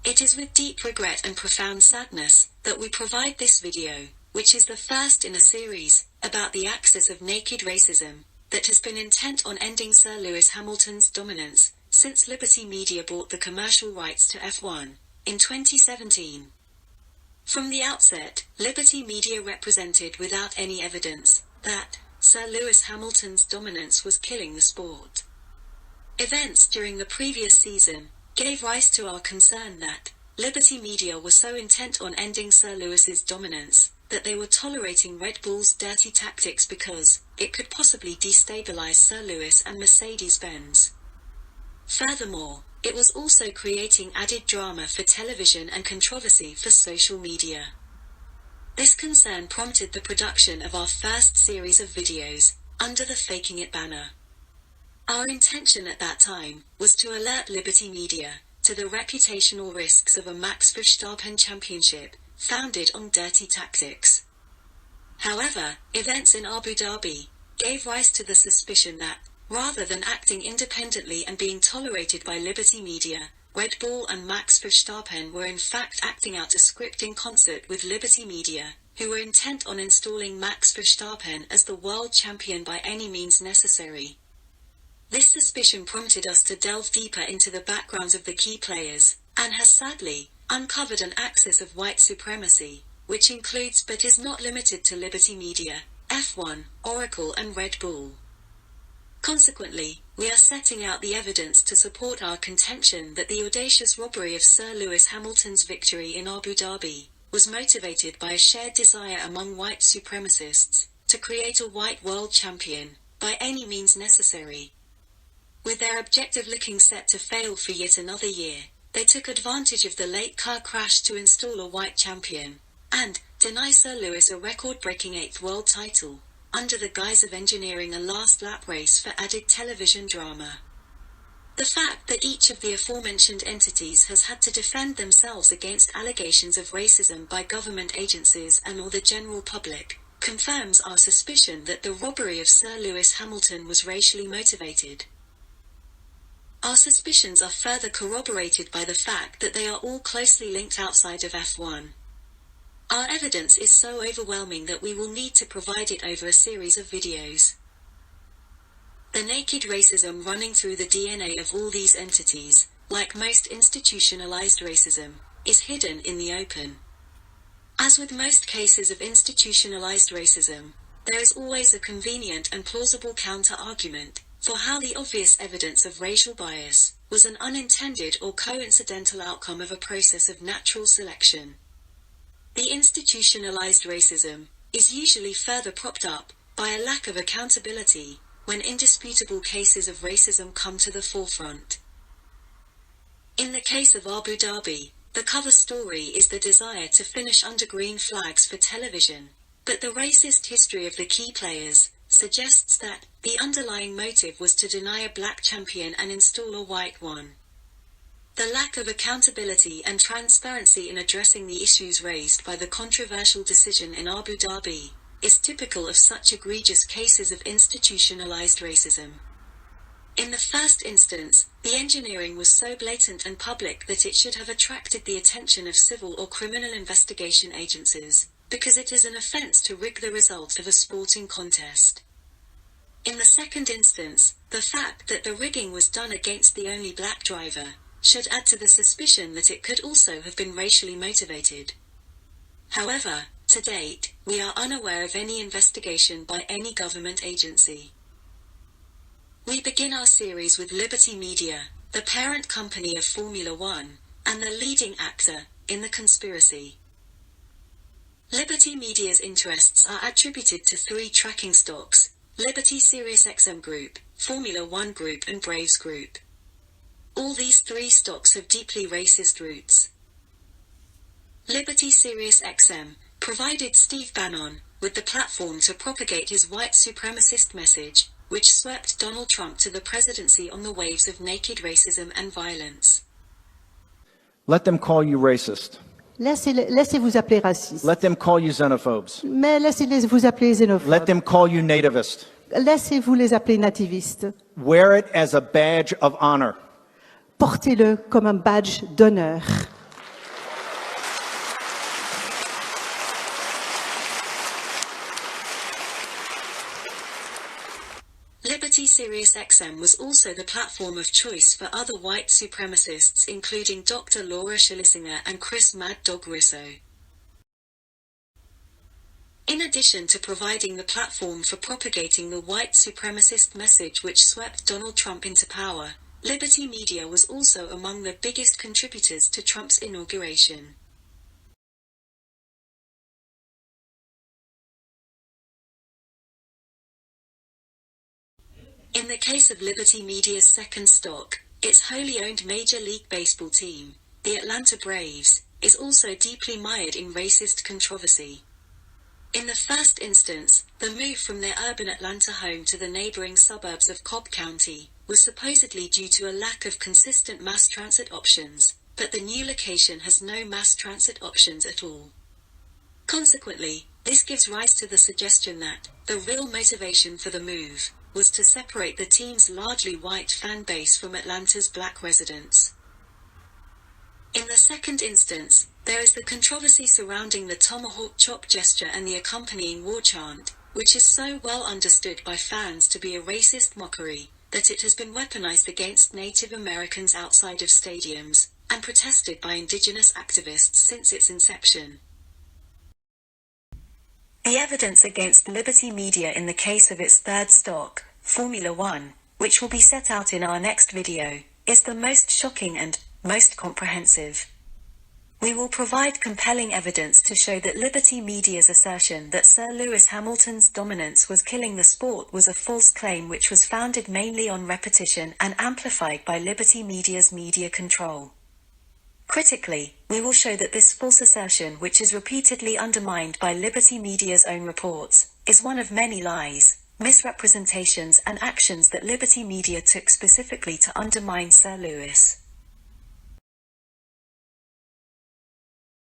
It is with deep regret and profound sadness that we provide this video, which is the first in a series about the axis of naked racism that has been intent on ending Sir Lewis Hamilton's dominance since Liberty Media bought the commercial rights to F1 in 2017. From the outset, Liberty Media represented without any evidence that Sir Lewis Hamilton's dominance was killing the sport. Events during the previous season gave rise to our concern that Liberty Media were so intent on ending Sir Lewis's dominance that they were tolerating Red Bull's dirty tactics because it could possibly destabilize Sir Lewis and Mercedes-Benz. Furthermore, it was also creating added drama for television and controversy for social media. This concern prompted the production of our first series of videos under the Faking It banner. Our intention at that time was to alert Liberty Media to the reputational risks of a Max Verstappen championship founded on dirty tactics. However, events in Abu Dhabi gave rise to the suspicion that, rather than acting independently and being tolerated by Liberty Media, Red Bull and Max Verstappen were in fact acting out a script in concert with Liberty Media, who were intent on installing Max Verstappen as the world champion by any means necessary. This suspicion prompted us to delve deeper into the backgrounds of the key players, and has sadly uncovered an axis of white supremacy, which includes but is not limited to Liberty Media, F1, Oracle and Red Bull. Consequently, we are setting out the evidence to support our contention that the audacious robbery of Sir Lewis Hamilton's victory in Abu Dhabi was motivated by a shared desire among white supremacists to create a white world champion by any means necessary. With their objective looking set to fail for yet another year, they took advantage of the late car crash to install a white champion and deny Sir Lewis a record-breaking 8th world title, under the guise of engineering a last lap race for added television drama. The fact that each of the aforementioned entities has had to defend themselves against allegations of racism by government agencies and or the general public confirms our suspicion that the robbery of Sir Lewis Hamilton was racially motivated. Our suspicions are further corroborated by the fact that they are all closely linked outside of F1. Our evidence is so overwhelming that we will need to provide it over a series of videos. The naked racism running through the DNA of all these entities, like most institutionalized racism, is hidden in the open. As with most cases of institutionalized racism, there is always a convenient and plausible counter-argument for how the obvious evidence of racial bias was an unintended or coincidental outcome of a process of natural selection. The institutionalized racism is usually further propped up by a lack of accountability when indisputable cases of racism come to the forefront. In the case of Abu Dhabi, the cover story is the desire to finish under green flags for television, but the racist history of the key players suggests that the underlying motive was to deny a black champion and install a white one. The lack of accountability and transparency in addressing the issues raised by the controversial decision in Abu Dhabi is typical of such egregious cases of institutionalized racism. In the first instance, the engineering was so blatant and public that it should have attracted the attention of civil or criminal investigation agencies, because it is an offense to rig the result of a sporting contest. In the second instance, the fact that the rigging was done against the only black driver should add to the suspicion that it could also have been racially motivated. However, to date, we are unaware of any investigation by any government agency. We begin our series with Liberty Media, the parent company of Formula One, and the leading actor in the conspiracy. Liberty Media's interests are attributed to three tracking stocks: Liberty SiriusXM Group, Formula One Group and Braves Group. All these three stocks have deeply racist roots. Liberty SiriusXM provided Steve Bannon with the platform to propagate his white supremacist message, which swept Donald Trump to the presidency on the waves of naked racism and violence. Let them call you racist. Laissez-vous appeler raciste. Let them call you xenophobes. Mais laissez-les vous appeler xénophobes. Let them call you nativist. Laissez-vous les appeler nativistes. Wear it as a badge of honor. Portez-le comme un badge d'honneur. SiriusXM was also the platform of choice for other white supremacists including Dr. Laura Schlesinger and Chris Mad Dog Russo. In addition to providing the platform for propagating the white supremacist message which swept Donald Trump into power, Liberty Media was also among the biggest contributors to Trump's inauguration. In the case of Liberty Media's second stock, its wholly owned Major League Baseball team, the Atlanta Braves, is also deeply mired in racist controversy. In the first instance, the move from their urban Atlanta home to the neighboring suburbs of Cobb County was supposedly due to a lack of consistent mass transit options, but the new location has no mass transit options at all. Consequently, this gives rise to the suggestion that the real motivation for the move was to separate the team's largely white fan base from Atlanta's black residents. In the second instance, there is the controversy surrounding the tomahawk chop gesture and the accompanying war chant, which is so well understood by fans to be a racist mockery, that it has been weaponized against Native Americans outside of stadiums, and protested by indigenous activists since its inception. The evidence against Liberty Media in the case of its third stock, Formula One, which will be set out in our next video, is the most shocking and most comprehensive. We will provide compelling evidence to show that Liberty Media's assertion that Sir Lewis Hamilton's dominance was killing the sport was a false claim which was founded mainly on repetition and amplified by Liberty Media's media control. Critically, we will show that this false assertion, which is repeatedly undermined by Liberty Media's own reports, is one of many lies, misrepresentations and actions that Liberty Media took specifically to undermine Sir Lewis.